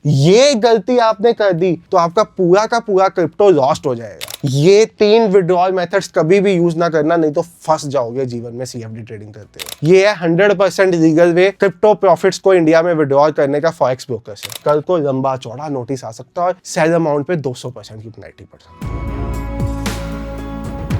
ये गलती आपने कर दी तो आपका पूरा का पूरा क्रिप्टो लॉस्ट हो जाएगा। ये 3 विड्रॉल मेथड्स कभी भी यूज ना करना, नहीं तो फंस जाओगे जीवन में सीएफडी ट्रेडिंग करते हुए। ये है 100% लीगल वे क्रिप्टो प्रॉफिट्स को इंडिया में विड्रॉल करने का फॉरेक्स ब्रोकर से। कल को लंबा चौड़ा नोटिस आ सकता है और सेल अमाउंट पे 200% की पेनल्टी पड़ सकती है।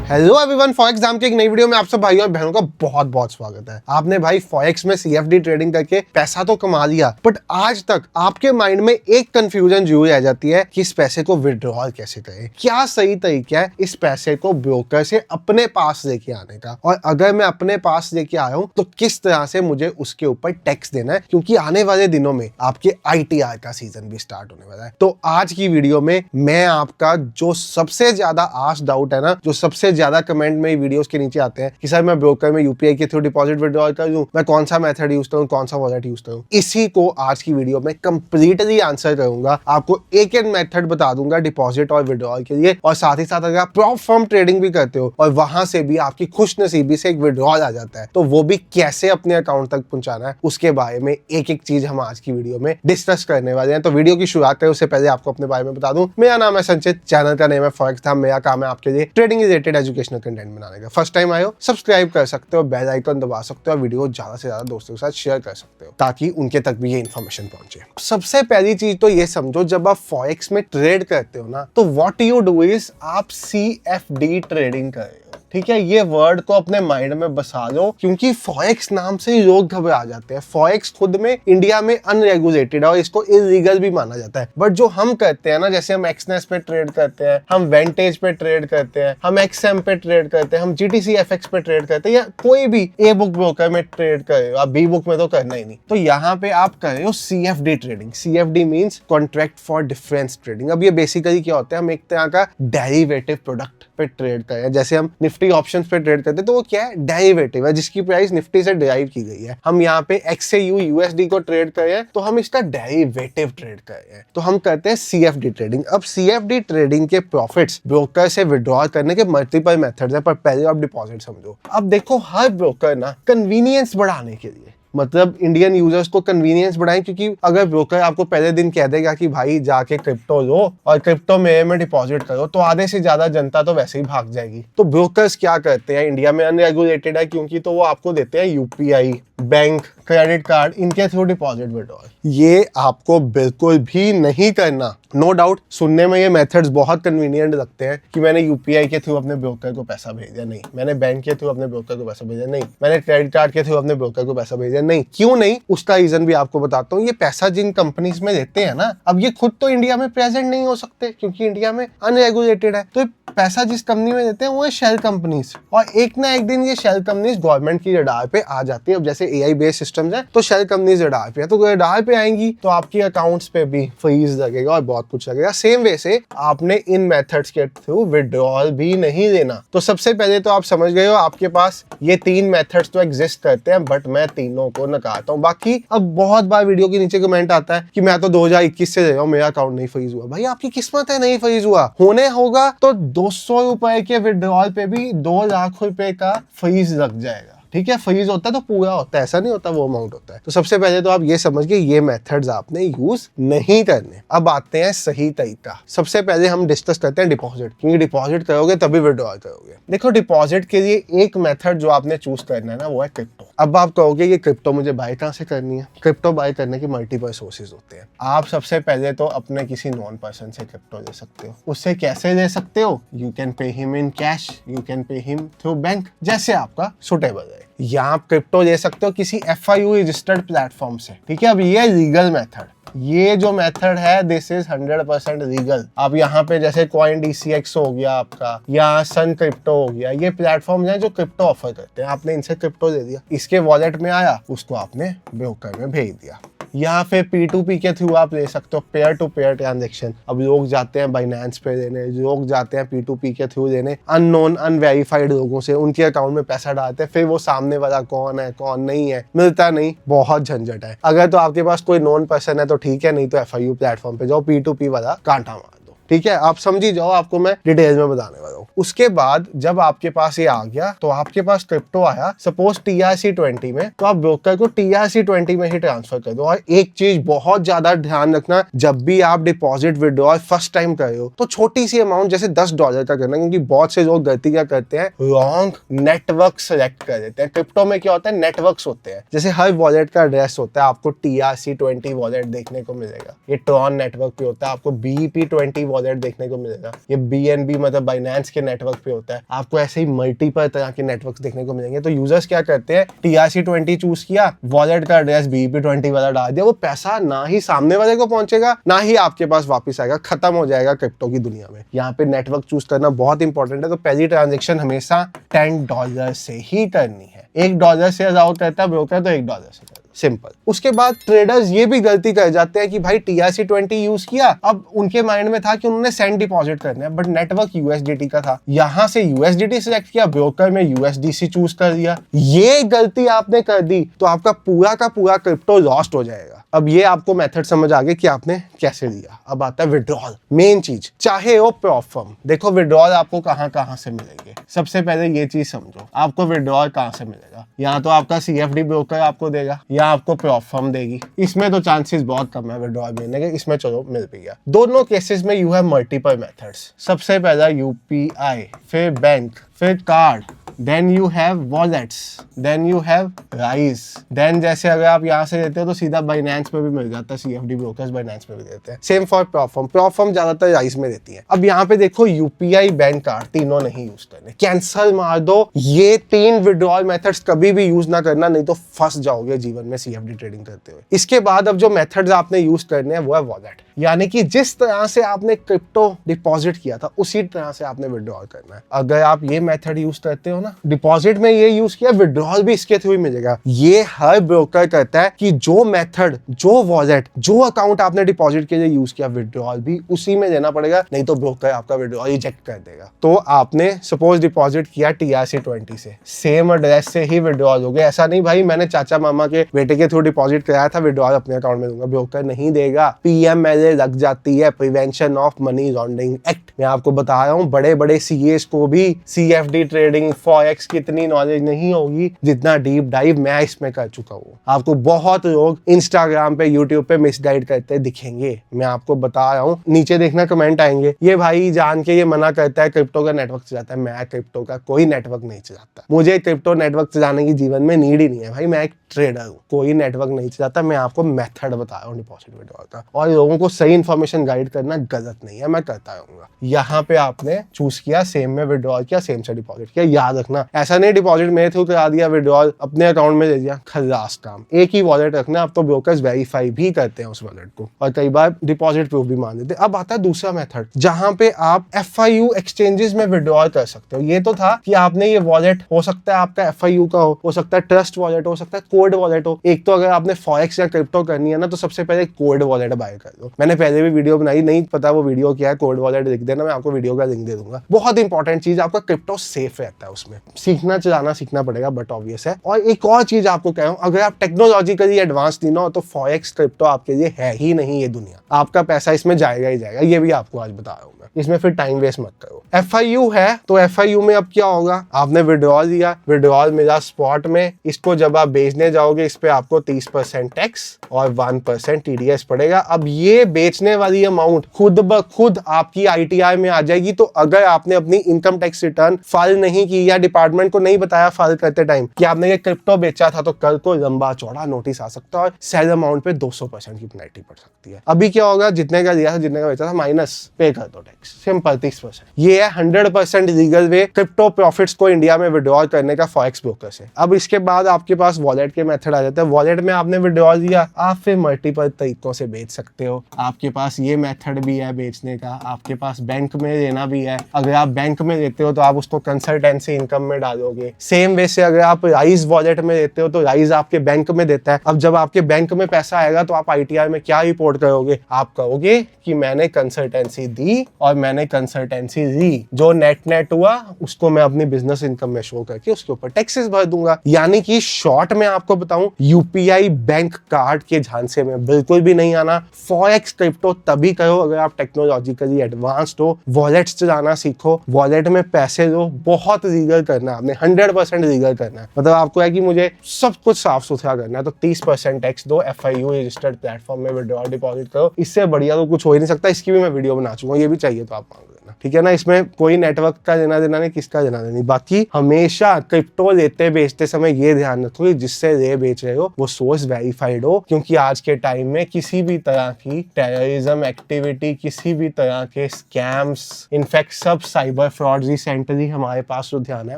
हेलो एवरीवन, फॉरेक्स नाम की एक नई वीडियो में आप सब भाइयों और बहनों का बहुत बहुत स्वागत है। आपने भाई फॉरेक्स में सीएफडी ट्रेडिंग करके पैसा तो कमा लिया, बट आज तक आपके माइंड में एक कंफ्यूजन जरूर रह जाती है कि इस पैसे को विड्रॉल कैसे करें, क्या सही तरीका है इस पैसे को ब्रोकर से अपने पास लेके आने का, और अगर मैं अपने पास लेके आया हूं तो किस तरह से मुझे उसके ऊपर टैक्स देना है, क्योंकि आने वाले दिनों में आपके आईटीआर का सीजन भी स्टार्ट होने वाला है। तो आज की वीडियो में मैं आपका जो सबसे ज्यादा आस्क्ड डाउट है ना, जो सबसे ज्यादा कमेंट में वीडियोस के नीचे आते हैं कि सर मैं ब्रोकर में यूपीआई के थ्रू डिपॉजिट विड्रॉल कर दूं, मैं कौन सा मेथड यूज करूं, कौन सा वॉलेट यूज करूं, इसी को आज की वीडियो में कंप्लीटली आंसर करूंगा। आपको एक एक मेथड बता दूंगा डिपॉजिट और विड्रॉल के लिए, और साथ ही साथ अगर आप प्रॉप फर्म ट्रेडिंग भी करते हो और वहां से भी आपकी खुशनसीबी से एक विड्रॉल आ जाता है, तो वो भी कैसे अपने अकाउंट तक पहुंचाना है, उसके बारे में एक एक चीज हम आज की वीडियो में डिस्कस करने वाले हैं। तो वीडियो की शुरुआत करें उससे पहले आपको अपने बारे में बता दूं, मेरा नाम है संचित, चैनल का नेम है फॉरेक्स धाम। मेरा काम है आपके लिए ट्रेडिंग रिलेटेड एजुकेशनल कंटेंट बनाने का। फर्स्ट टाइम आए हो सब्सक्राइब कर सकते हो, बेल आइकन दबा सकते हो, और वीडियो ज्यादा से ज्यादा दोस्तों के साथ शेयर कर सकते हो ताकि उनके तक भी ये इन्फॉर्मेशन पहुंचे। सबसे पहली चीज तो ये समझो, जब आप फॉरेक्स में ट्रेड करते हो ना, तो व्हाट यू डू इज आप सीएफडी ट्रेडिंग कर रहे हो। ठीक है, ये वर्ड को अपने माइंड में बसा लो, क्योंकि फॉरेक्स नाम से ही लोग घबरा जाते हैं। फॉरेक्स खुद में इंडिया में अनरेगुलेटेड है और इसको इलीगल भी माना जाता है, बट जो हम करते हैं ना, जैसे हम एक्सनेस पे ट्रेड करते हैं, हम वेंटेज पे ट्रेड करते हैं, हम एक्सएम पे ट्रेड करते हैं, हम जीटीसी एफएक्स पे ट्रेड करते हैं, या कोई भी ए बुक ब्रोकर में ट्रेड कर रहे हो, आप बी बुक में तो करना ही नहीं, तो यहाँ पे आप कर रहे हो CFD trading. CFD means contract for difference trading. अब ये बेसिकली क्या होता है, हम एक तरह का डेरिवेटिव प्रोडक्ट पे ट्रेड कर रहे हैं। जैसे हम निफ्टी ऑप्शंस पे ट्रेड करते हैं, तो वो क्या है, डेरिवेटिव है जिसकी प्राइस निफ्टी से डिराइव की गई है। हम यहाँ पे एक्स से यू यूएसडी को ट्रेड कर रहे हैं, तो हम इसका डेरिवेटिव ट्रेड कर रहे हैं, तो हम करते हैं सीएफडी ट्रेडिंग। अब सीएफडी ट्रेडिंग के प्रॉफिट्स ब्रोकर से विड्रॉल करने के मल्टीपल मेथड्स हैं, पर पहले आप डिपॉजिट समझो। अब देखो, हर ब्रोकर ना कन्वीनियंस बढ़ाने के लिए, मतलब इंडियन यूजर्स को कन्वीनियंस बढ़ाएं, क्योंकि अगर ब्रोकर आपको पहले दिन कह देगा कि भाई जाके क्रिप्टो लो और क्रिप्टो में डिपॉजिट करो, तो आधे से ज्यादा जनता तो वैसे ही भाग जाएगी। तो ब्रोकर्स क्या करते हैं, इंडिया में अनरेगुलेटेड है क्योंकि, तो वो आपको देते हैं यूपीआई, बैंक, क्रेडिट कार्ड, इनके थ्रू डिपॉजिट विड्रॉल। ये आपको बिल्कुल भी नहीं करना। नो डाउट सुनने में ये मेथड्स बहुत कन्वीनियंट लगते हैं कि मैंने यूपीआई के थ्रू अपने ब्रोकर को पैसा भेजा, नहीं, मैंने बैंक के थ्रू अपने ब्रोकर को पैसा भेजा, नहीं, मैंने क्रेडिट कार्ड के थ्रू अपने ब्रोकर को पैसा भेजा, नहीं। क्यों नहीं, उसका रीजन भी आपको बताता हूँ। ये पैसा जिन कंपनीज में देते हैं ना, अब ये खुद तो इंडिया में प्रेजेंट नहीं हो सकते क्योंकि इंडिया में अनरेगुलेटेड है, तो पैसा जिस कंपनी में देते हैं वो है शेल कंपनीज, और एक ना एक दिन ये शेल कंपनीज गवर्नमेंट की रडार पे आ जाती है। अब जैसे एआई बेस्ड सिस्टम्स है, तो शेल कंपनीज रडार पे है, तो रडार पे आएंगी तो आपके अकाउंट्स पे भी फ्रीज लगेगा और बहुत कुछ लगेगा। सेम वे से आपने इन मेथड्स के थ्रू विड्रॉल भी नहीं लेना। तो सबसे पहले तो आप समझ गए हो, आपके पास ये 3 मेथड्स तो एग्जिस्ट करते हैं, बट मैं तीनों को नकारता हूँ। बाकी अब बहुत बार वीडियो के नीचे कमेंट आता है कि मैं तो 2021 से दे रहा हूँ, मेरा अकाउंट नहीं फ्रीज हुआ। भाई आपकी किस्मत है, नहीं फ्रीज हुआ। होने होगा तो 200 रुपए के विड्रॉल पे भी 2 लाख रुपए का फ्रीज लग जाएगा। ठीक है, फ्रीज होता है तो पूरा होता है, ऐसा नहीं होता वो अमाउंट होता है। तो सबसे पहले तो आप ये समझ के ये मेथड्स आपने यूज नहीं करने। अब आते हैं सही तरीका। सबसे पहले हम डिस्कस करते हैं डिपॉजिट, क्योंकि डिपॉजिट करोगे तभी विड्रॉल करोगे। देखो, डिपॉजिट के लिए एक मेथड जो आपने चूज करना है ना, वो है क्रिप्टो। अब आप कहोगे ये क्रिप्टो मुझे बाय कहाँ से करनी है? क्रिप्टो बाय करने के मल्टीपल सोर्सेज होते हैं। आप सबसे पहले तो अपने किसी नॉन पर्सन से क्रिप्टो ले सकते हो। उससे कैसे ले सकते हो? You can pay him in cash, you can pay him through bank, जैसे आपका सुटेबल है। या आप क्रिप्टो ले सकते हो किसी FIU रजिस्टर्ड प्लेटफॉर्म से। ठीक है, अब ये लीगल मेथड, ये जो मेथड है दिस इज 100% लीगल। अब यहाँ पे जैसे CoinDCX हो गया आपका, या सन क्रिप्टो हो गया, ये प्लेटफॉर्म है जो क्रिप्टो ऑफर करते हैं। आपने इनसे क्रिप्टो ले लिया, इसके वॉलेट में आया, उसको आपने ब्रोकर में भेज दिया। या फिर P2P के थ्रू आप ले सकते हो, पेयर टू पेयर ट्रांजेक्शन। अब लोग जाते हैं बाइनेंस पे लेने, लोग जाते हैं P2P के थ्रू लेने, अननोन अनवेरीफाइड लोगों से, उनके अकाउंट में पैसा डालते हैं, फिर वो सामने वाला कौन है कौन नहीं है मिलता नहीं, बहुत झंझट है। अगर तो आपके पास कोई नॉन पर्सन है तो ठीक है, नहीं तो FIU प्लेटफॉर्म पे जाओ, P2P वाला कांटा मार। ठीक है, आप समझी जाओ, आपको मैं डिटेल में बताने वाला हूँ। उसके बाद जब आपके पास ये आ गया तो आपके पास क्रिप्टो आया सपोज TRC20 में, तो आप ब्रोकर को TRC20 में ही ट्रांसफर कर दो। और एक चीज बहुत ज्यादा ध्यान रखना, जब भी आप डिपॉजिट विड्रॉल फर्स्ट टाइम कर रहे हो तो छोटी सी अमाउंट जैसे $10 का करना, क्योंकि बहुत से लोग गलती क्या करते हैं, रॉन्ग नेटवर्क सेलेक्ट कर देते हैं। क्रिप्टो में क्या होता है, नेटवर्क्स होते हैं, जैसे हर वॉलेट का एड्रेस होता है, आपको TRC20 वॉलेट देखने को मिलेगा, ये ट्रॉन नेटवर्क पे होता है, आपको BEP20 वॉलेट देखने को मिलेगा, ये BNB मतलब बाइनेंस के नेटवर्क पे होता है, आपको ऐसे ही मल्टीपल तरह के नेटवर्क देखने को मिलेंगे। तो यूजर्स क्या करते हैं, TRC20 चूज किया, वॉलेट का एड्रेस BEP20 वाला डाल दिया, वो पैसा ना ही सामने वाले को पहुंचेगा ना ही आपके पास वापस आएगा, खत्म हो जाएगा क्रिप्टो की दुनिया में। यहाँ पे नेटवर्क चूज करना बहुत इंपॉर्टेंट है। तो पहली ट्रांजेक्शन हमेशा $10 से ही करनी है। $1 से अलाउ करता है ब्रोकर तो $1 से कर, सिंपल। उसके बाद ट्रेडर्स ये भी गलती कर जाते हैं कि भाई TRC20 यूज किया, अब उनके माइंड में था कि उन्होंने सेंड डिपॉजिट करना है, बट नेटवर्क USDT का था, यहां से USDT सिलेक्ट किया, ब्रोकर में USDC चूज कर दिया। ये गलती आपने कर दी तो आपका पूरा का पूरा क्रिप्टो लॉस्ट हो जाएगा। अब ये आपको मेथड समझ आ गया कि आपने कैसे दिया। अब आता है विड्रॉल, मेन चीज, चाहे वो प्रॉप फर्म। देखो विड्रॉल आपको कहां से मिलेंगे, सबसे पहले ये चीज समझो, आपको विड्रॉल कहां से मिलेगा, या तो आपका CFD ब्रोकर आपको देगा या आपको प्रॉप फर्म देगी। इसमें तो चांसेस बहुत कम है विड्रॉल मिलने के, इसमें चलो मिल भी गया। दोनों केसेस में यू हैव मल्टीपल मेथड्स। सबसे पहला UPI, फिर बैंक, फिर card, then you have wallets, then you have rise, then जैसे अगर आप यहाँ से देते हो तो सीधा बाइनेंस में भी मिल जाता है, CFD ब्रोकर्स बाइनेंस में भी देते हैं। सेम फॉर प्रॉप फर्म ज्यादातर राइज में देती है। अब यहाँ पे देखो UPI, बैंक, कार्ड, तीनों नहीं यूज करने, कैंसल मार दो। ये 3 विड्रॉल मेथड्स कभी भी यूज ना करना, नहीं तो फंस जाओगे जीवन में CFD ट्रेडिंग करते हुए। इसके बाद अब जो मेथड्स आपने यूज करने हैं वो है वॉलेट, यानी कि जिस तरह से आपने क्रिप्टो डिपॉजिट किया था उसी तरह से आपने विड्रॉल करना है। अगर आप ये मेथड यूज करते हो ना, डिपॉजिट में ये यूज किया, विड्रॉल भी इसके थ्रू ही मिलेगा। ये हर ब्रोकर करता है कि जो मेथड, जो वॉलेट, जो अकाउंट आपने डिपॉजिट के लिए यूज किया, विड्रॉल भी उसी में देना पड़ेगा, नहीं तो ब्रोकर आपका विड्रॉल रिजेक्ट कर देगा। तो आपने सपोज डिपॉजिट किया TRC20 से, सेम एड्रेस से ही विड्रॉल हो गया। ऐसा नहीं भाई मैंने चाचा मामा के बेटे के थ्रू डिपॉजिट कराया था, विड्रॉल अपने अकाउंट में दूंगा, ब्रोकर नहीं देगा। PMLA लग जाती है, prevention of money laundering act. मैं आपको बता रहा हूँ, बड़े बड़े CAs को भी CFD ट्रेडिंग, फॉरेक्स की इतनी नॉलेज नहीं होगी जितना डीप डाइव मैं इसमें कर चुका हूँ। आपको बहुत लोग इंस्टाग्राम पे, यूट्यूब पे मिसगाइड करते दिखेंगे, मैं आपको बता रहा हूँ। नीचे देखना कमेंट आएंगे, ये भाई जान के ये मना करता है क्रिप्टो का नेटवर्क चलाता है। मैं क्रिप्टो का कोई नेटवर्क नहीं चलाता, मुझे क्रिप्टो नेटवर्क चलाने की जीवन में नीड ही नहीं है भाई। मैं एक ट्रेडर हूँ, कोई नेटवर्क नहीं चलाता। मैं आपको मेथड बता रहा हूँ डिपॉजिट विड्रॉल का, और लोगों को सही इन्फॉर्मेशन गाइड करना गलत नहीं है, मैं करता रहूंगा। यहाँ पे आपने चूज किया, सेम में विड्रॉल किया, सेम से डिपॉजिट किया। याद रखना, ऐसा नहीं डिपॉजिट मेरे थ्रू करा दिया, विड्रॉल अपने अकाउंट में दे दिया, खल्लास काम। एक ही वॉलेट रखना। अब तो ब्रोकर्स वेरीफाई भी करते हैं उस वॉलेट को, और कई बार डिपॉजिट प्रूफ भी मान देते हैं। अब आता है दूसरा मेथड, जहां पे आप FIU एक्सचेंजेस में विड्रॉल कर सकते हो। ये तो था कि आपने ये वॉलेट, हो सकता है आपका FIU का हो सकता है ट्रस्ट वॉलेट हो सकता है कोड वॉलेट हो। एक तो अगर आपने फॉरेक्स या क्रिप्टो करनी है ना, तो सबसे पहले कोड वॉलेट बाय कर लो। मैंने पहले भी वीडियो बनाई, नहीं पता वो वीडियो क्या है, कोड वॉलेट लिख देना, मैं आपको वीडियो का लिंक दे दूंगा। बहुत इंपॉर्टेंट चीज, आपका क्रिप्टो सेफ रहता है उसमें। सीखना चलाना सीखना पड़ेगा, बट ऑब्वियस है। और एक और चीज आपको कह रहा हूं, अगर आप टेक्नोलॉजिकली एडवांस नहीं ना हो तो फॉरेक्स क्रिप्टो आपके लिए है ही नहीं ये दुनिया। आपका पैसा इसमें जाएगा ही जाएगा, ये भी आपको आज बता रहा हूं मैं। इसमें फिर टाइम वेस्ट मत करो। FIU है तो FIU में अब क्या होगा, आपने विड्रॉल दिया, विड्रॉल मिला स्पॉट में, इसको जब आप बेचने जाओगे इस पे आपको 30% टैक्स और 1% TDS पड़ेगा। अब ये बेचने वाली अमाउंट खुद ब खुद आपकी ITR में आ जाएगी। तो अगर आपने अपनी इनकम टैक्स रिटर्न फाइल नहीं की या डिपार्टमेंट को नहीं बताया फाइल करते टाइम कि आपने ये क्रिप्टो बेचा था, तो कल को लंबा चौड़ा नोटिस आ सकता है और सेल अमाउंट पे 200% की पेनल्टी पड़ सकती है। अभी क्या होगा, जितने का दिया था, जितने का बेचा था, माइनस पे कर दो टैक्स, सिंपल 30%। ये है 100% लीगल वे क्रिप्टो प्रॉफिट्स को इंडिया में विड्रॉल करने का फॉरेक्स ब्रोकर से। अब इसके बाद आपके पास वॉलेट के मेथड आ जाते हैं। वॉलेट में आपने विड्रॉल दिया, आप फिर मल्टीपल तरीकों से बेच सकते हो। आपके पास ये मेथड भी है बेचने का, आपके पास बैंक में लेना भी है, अगर आप बैंक में लेते हो तो आप उसको कंसल्टेंसी इनकम में डालोगे। सेम वे से अगर आप राइज वॉलेट में लेते हो तो राइज आपके बैंक में देता है। अब जब आपके बैंक में पैसा आएगा तो आप ITR में क्या रिपोर्ट करोगे? आप कहोगे कि मैंने कंसल्टेंसी दी और मैंने कंसल्टेंसी ली, जो नेट हुआ उसको मैं अपनी बिजनेस इनकम में शो करके उसके ऊपर टैक्सेस भर दूंगा। यानी कि शॉर्ट में आपको बताऊं, UPI बैंक कार्ड के झांसे में बिल्कुल भी नहीं आना। फॉरेक्स क्रिप्टो तभी करो अगर आप टेक्नोलॉजिकली एडवांस्ड हो, वॉलेट्स चलाना सीखो, वॉलेट में पैसे दो, बहुत लीगल करना है आपने, 100% लीगल करना है। मतलब आपको है कि मुझे सब कुछ साफ सुथरा करना है तो 30% टैक्स दो, FIU रजिस्टर्ड प्लेटफॉर्म में विड्रॉल डिपॉजिट करो। इससे बढ़िया तो कुछ हो ही नहीं सकता। इसकी भी मैं वीडियो बना चुका हूँ, ये भी चाहिए तो आप मांग लेना, ठीक है ना। इसमें कोई नेटवर्क का लेना देना नहीं, किसका लेना देना नहीं। बाकी हमेशा क्रिप्टो लेते बेचते समय ये ध्यान रखो कि जिससे ले बेच रहे हो वो सोर्स वेरीफाइड हो, क्योंकि आज के टाइम में किसी भी तरह की टेररिज्म एक्टिविटी, किसी भी तरह के स्कैम्स, इनफैक्ट सब साइबर फ्रॉड, रिसेंटली हमारे पास जो ध्यान है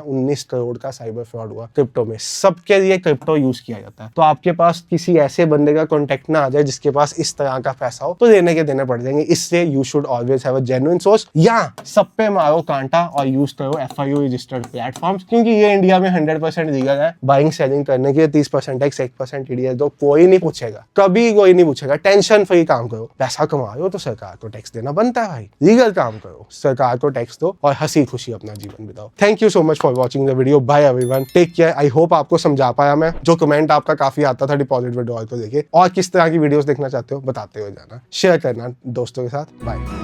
19 करोड़ का साइबर फ्रॉड हुआ क्रिप्टो में, सबके लिए क्रिप्टो यूज किया जाता है। तो आपके पास किसी ऐसे बंदे का कॉन्टेक्ट ना आ जाए जिसके पास इस तरह का पैसा हो तो देने के देने पड़ जाएंगे। इससे you should always have a genuine source, या सब पे मारो कांटा और यूज करो FIU रजिस्टर्ड प्लेटफॉर्म्स, क्योंकि ये इंडिया में 100% लीगल है। बाइंग सेलिंग करने के 30% टैक्स, 1% TDS दो, कोई नहीं पूछेगा, कभी कोई नहीं पूछेगा। टेंशन फ्री काम करो, पैसा कमा रहे हो तो सरकार को टैक्स देना बनता है भाई। लीगल काम करो, सरकार को टैक्स दो और हंसी खुशी अपना जीवन बिताओ। Thank you so much for watching the video, bye everyone, take care. I hope आपको समझा पाया मैं। जो कमेंट आपका काफी आता था डिपॉजिट विड्रॉल को लेके, और किस तरह की वीडियोस देखना चाहते हो बताते हुए जाना, शेयर करना दोस्तों के साथ। बाय।